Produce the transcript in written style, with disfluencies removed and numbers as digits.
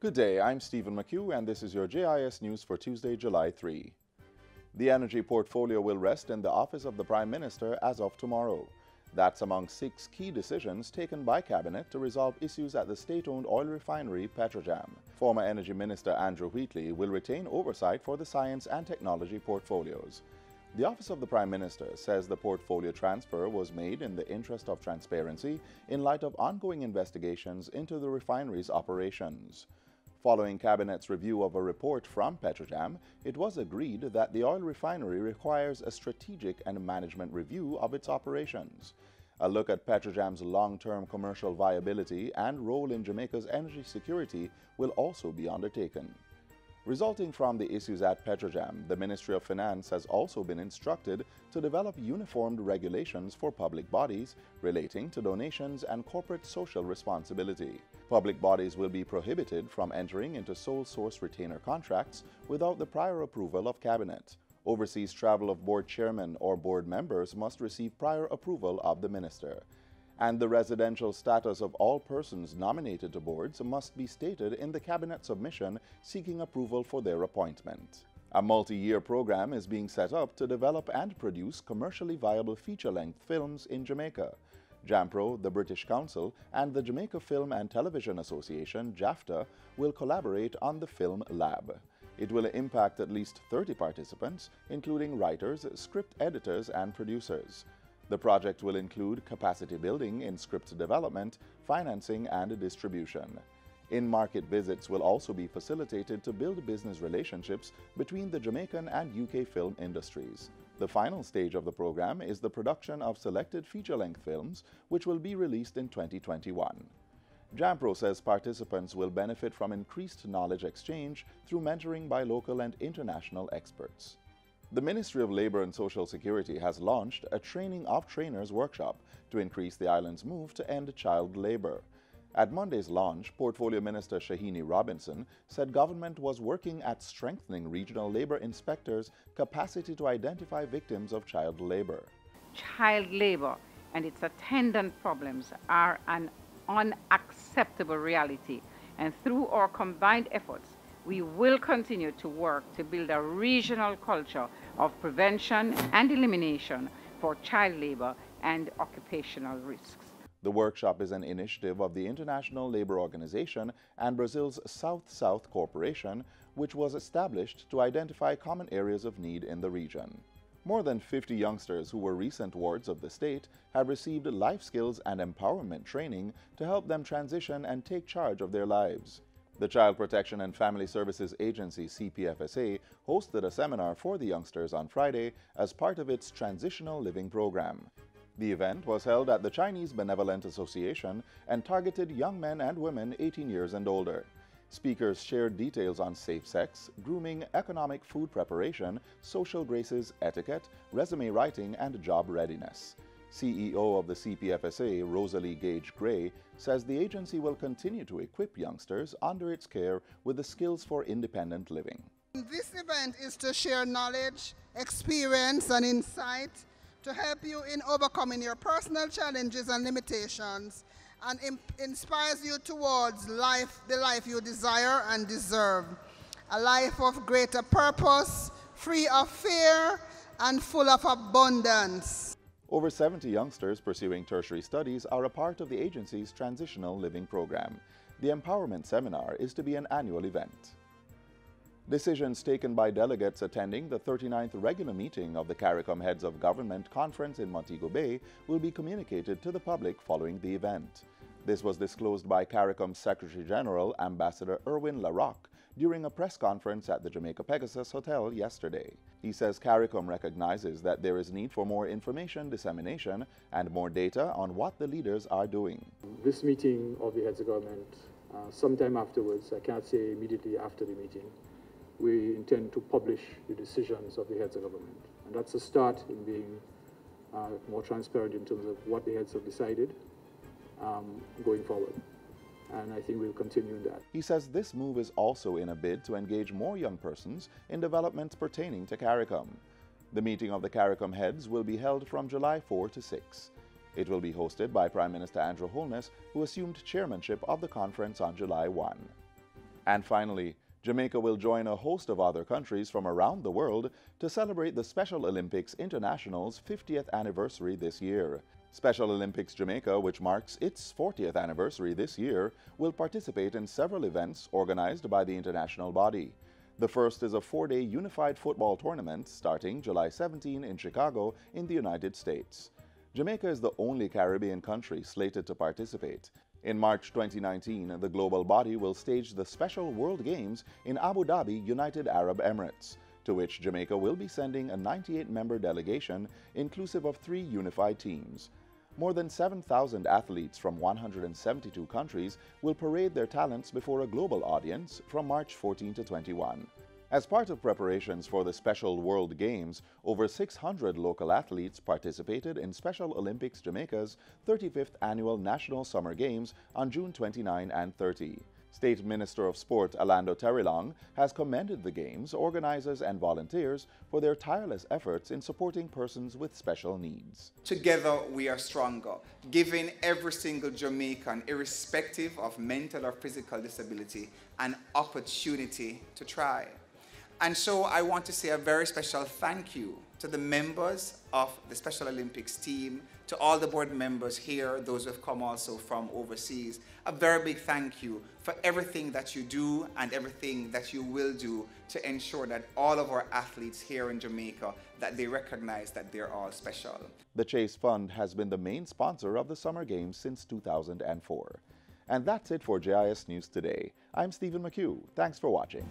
Good day, I'm Stephen McHugh and this is your JIS news for Tuesday, July 3. The energy portfolio will rest in the office of the Prime Minister as of tomorrow. That's among 6 key decisions taken by Cabinet to resolve issues at the state-owned oil refinery Petrojam. Former Energy Minister Andrew Wheatley will retain oversight for the science and technology portfolios. The Office of the Prime Minister says the portfolio transfer was made in the interest of transparency in light of ongoing investigations into the refinery's operations. Following Cabinet's review of a report from Petrojam, it was agreed that the oil refinery requires a strategic and management review of its operations. A look at Petrojam's long-term commercial viability and role in Jamaica's energy security will also be undertaken. Resulting from the issues at Petrojam, the Ministry of Finance has also been instructed to develop uniformed regulations for public bodies relating to donations and corporate social responsibility. Public bodies will be prohibited from entering into sole source retainer contracts without the prior approval of Cabinet. Overseas travel of board chairmen or board members must receive prior approval of the Minister. And the residential status of all persons nominated to boards must be stated in the Cabinet submission seeking approval for their appointment. A multi-year program is being set up to develop and produce commercially viable feature-length films in Jamaica. JAMPRO, the British Council, and the Jamaica Film and Television Association, JAFTA, will collaborate on the Film Lab. It will impact at least 30 participants, including writers, script editors, and producers. The project will include capacity building in script development, financing, and distribution. In-market visits will also be facilitated to build business relationships between the Jamaican and UK film industries. The final stage of the program is the production of selected feature-length films, which will be released in 2021. JAMPRO says participants will benefit from increased knowledge exchange through mentoring by local and international experts. The Ministry of Labour and Social Security has launched a Training of Trainers workshop to increase the island's move to end child labour. At Monday's launch, Portfolio Minister Shahini Robinson said government was working at strengthening regional labour inspectors' capacity to identify victims of child labour. Child labour and its attendant problems are an unacceptable reality, and through our combined efforts, we will continue to work to build a regional culture of prevention and elimination for child labour and occupational risks. The workshop is an initiative of the International Labour Organization and Brazil's South-South Corporation, which was established to identify common areas of need in the region. More than 50 youngsters who were recent wards of the state have received life skills and empowerment training to help them transition and take charge of their lives. The Child Protection and Family Services Agency, CPFSA, hosted a seminar for the youngsters on Friday as part of its Transitional Living Program. The event was held at the Chinese Benevolent Association and targeted young men and women 18 years and older. Speakers shared details on safe sex, grooming, economic food preparation, social graces, etiquette, resume writing, and job readiness. CEO of the CPFSA, Rosalie Gage-Gray, says the agency will continue to equip youngsters under its care with the skills for independent living. This event is to share knowledge, experience, and insight to help you in overcoming your personal challenges and limitations, and inspires you towards the life you desire and deserve. A life of greater purpose, free of fear, and full of abundance. Over 70 youngsters pursuing tertiary studies are a part of the agency's Transitional Living Program. The Empowerment Seminar is to be an annual event. Decisions taken by delegates attending the 39th regular meeting of the CARICOM Heads of Government Conference in Montego Bay will be communicated to the public following the event. This was disclosed by CARICOM Secretary General Ambassador Erwin Larocque during a press conference at the Jamaica Pegasus Hotel yesterday. He says CARICOM recognizes that there is need for more information dissemination and more data on what the leaders are doing. This meeting of the heads of government, sometime afterwards, I can't say immediately after the meeting, we intend to publish the decisions of the heads of government. And that's a start in being more transparent in terms of what the heads have decided going forward. And I think we'll continue that. He says this move is also in a bid to engage more young persons in developments pertaining to CARICOM. The meeting of the CARICOM heads will be held from July 4 to 6. It will be hosted by Prime Minister Andrew Holness, who assumed chairmanship of the conference on July 1. And finally, Jamaica will join a host of other countries from around the world to celebrate the Special Olympics International's 50th anniversary this year. Special Olympics Jamaica, which marks its 40th anniversary this year, will participate in several events organized by the international body. The first is a 4-day unified football tournament starting July 17 in Chicago in the United States. Jamaica is the only Caribbean country slated to participate. In March 2019, the global body will stage the Special World Games in Abu Dhabi, United Arab Emirates, to which Jamaica will be sending a 98-member delegation inclusive of 3 unified teams. More than 7,000 athletes from 172 countries will parade their talents before a global audience from March 14 to 21. As part of preparations for the Special World Games, over 600 local athletes participated in Special Olympics Jamaica's 35th Annual National Summer Games on June 29 and 30. State Minister of Sport Orlando Terrilong has commended the Games, organizers and volunteers for their tireless efforts in supporting persons with special needs. Together we are stronger, giving every single Jamaican, irrespective of mental or physical disability, an opportunity to try. And so I want to say a very special thank you to the members of the Special Olympics team, to all the board members here, those who have come also from overseas. A very big thank you for everything that you do and everything that you will do to ensure that all of our athletes here in Jamaica, that they recognize that they're all special. The Chase Fund has been the main sponsor of the Summer Games since 2004. And that's it for JIS News Today. I'm Stephen McHugh. Thanks for watching.